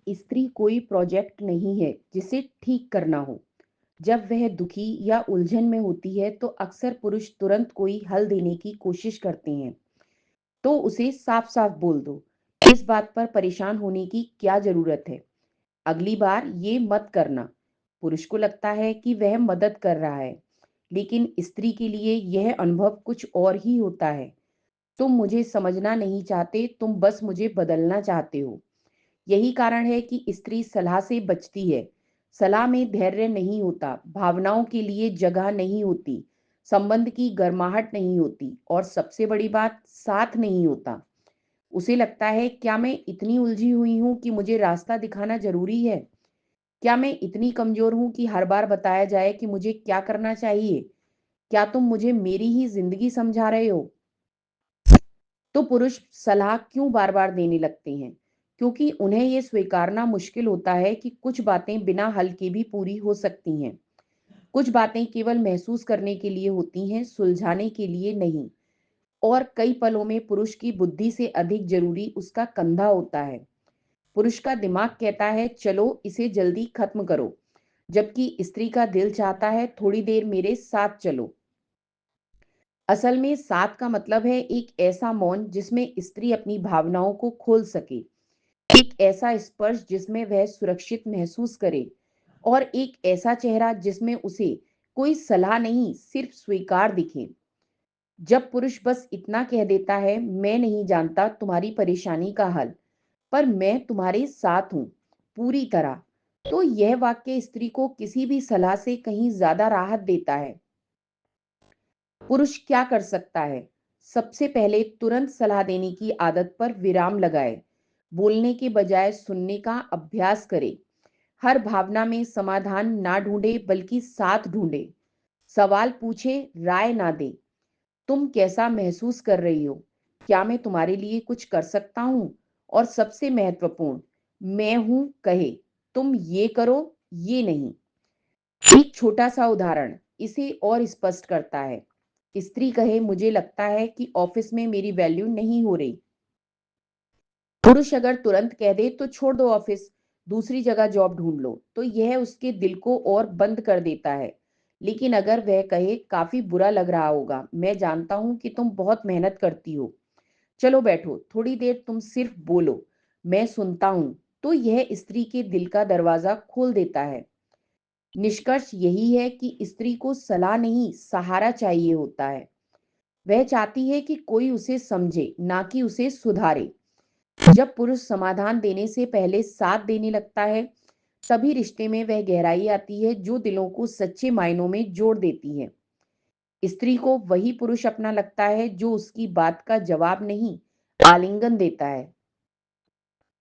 स्त्री कोई प्रोजेक्ट नहीं है जिसे ठीक करना हो। जब वह दुखी या उलझन में होती है तो अक्सर पुरुष तुरंत कोई हल देने की कोशिश करते हैं। तो उसे साफ साफ बोल दो, इस बात पर परेशान होने की क्या जरूरत है, अगली बार ये मत करना। पुरुष को लगता है कि वह मदद कर रहा है, लेकिन स्त्री के लिए यह अनुभव कुछ और ही होता है। तुम मुझे समझना नहीं चाहते, तुम बस मुझे बदलना चाहते हो। यही कारण है कि स्त्री सलाह से बचती है। सलाह में धैर्य नहीं होता, भावनाओं के लिए जगह नहीं होती, संबंध की गर्माहट नहीं होती और सबसे बड़ी बात, साथ नहीं होता। उसे लगता है, क्या मैं इतनी उलझी हुई हूं कि मुझे रास्ता दिखाना जरूरी है? क्या मैं इतनी कमजोर हूं कि हर बार बताया जाए कि मुझे क्या करना चाहिए? क्या तुम मुझे मेरी ही जिंदगी समझा रहे हो? तो पुरुष सलाह क्यों बार बार देने लगते हैं? क्योंकि उन्हें यह स्वीकारना मुश्किल होता है कि कुछ बातें बिना हल के भी पूरी हो सकती हैं। कुछ बातें केवल महसूस करने के लिए होती हैं, सुलझाने के लिए नहीं। और कई पलों में पुरुष की बुद्धि से अधिक जरूरी उसका कंधा होता है। पुरुष का दिमाग कहता है, चलो इसे जल्दी खत्म करो, जबकि स्त्री का दिल चाहता है, थोड़ी देर मेरे साथ चलो। असल में साथ का मतलब है एक ऐसा मौन जिसमें स्त्री अपनी भावनाओं को खोल सके, एक ऐसा स्पर्श जिसमें वह सुरक्षित महसूस करे, और एक ऐसा चेहरा जिसमें उसे कोई सलाह नहीं, सिर्फ स्वीकार दिखे। जब पुरुष बस इतना कह देता है, मैं नहीं जानता तुम्हारी परेशानी का हल, पर मैं तुम्हारे साथ हूं पूरी तरह, तो यह वाक्य स्त्री को किसी भी सलाह से कहीं ज्यादा राहत देता है। पुरुष क्या कर सकता है? सबसे पहले तुरंत सलाह देने की आदत पर विराम लगाए। बोलने के बजाय सुनने का अभ्यास करे। हर भावना में समाधान ना ढूंढे, बल्कि साथ ढूंढे। सवाल पूछे, राय ना दे। तुम कैसा महसूस कर रही हो? क्या मैं तुम्हारे लिए कुछ कर सकता हूँ? और सबसे महत्वपूर्ण, मैं हूं कहे, तुम ये करो, ये नहीं। एक छोटा सा उदाहरण इसे और स्पष्ट करता है। स्त्री कहे, मुझे लगता है कि ऑफिस में मेरी वैल्यू नहीं हो रही। पुरुष अगर तुरंत कह दे, तो छोड़ दो ऑफिस, दूसरी जगह जॉब ढूंढ लो, तो यह उसके दिल को और बंद कर देता है। लेकिन अगर वह कहे, काफी बुरा लग रहा होगा, मैं जानता हूं कि तुम बहुत मेहनत करती हो, चलो बैठो थोड़ी देर, तुम सिर्फ बोलो, मैं सुनता हूं, तो यह स्त्री के दिल का दरवाजा खोल देता है। निष्कर्ष यही है कि स्त्री को सलाह नहीं, सहारा चाहिए होता है। वह चाहती है कि कोई उसे समझे, ना कि उसे सुधारे। जब पुरुष समाधान देने से पहले साथ देने लगता है, तभी रिश्ते में वह गहराई आती है जो दिलों को सच्चे मायनों में जोड़ देती है। स्त्री को वही पुरुष अपना लगता है जो उसकी बात का जवाब नहीं, आलिंगन देता है।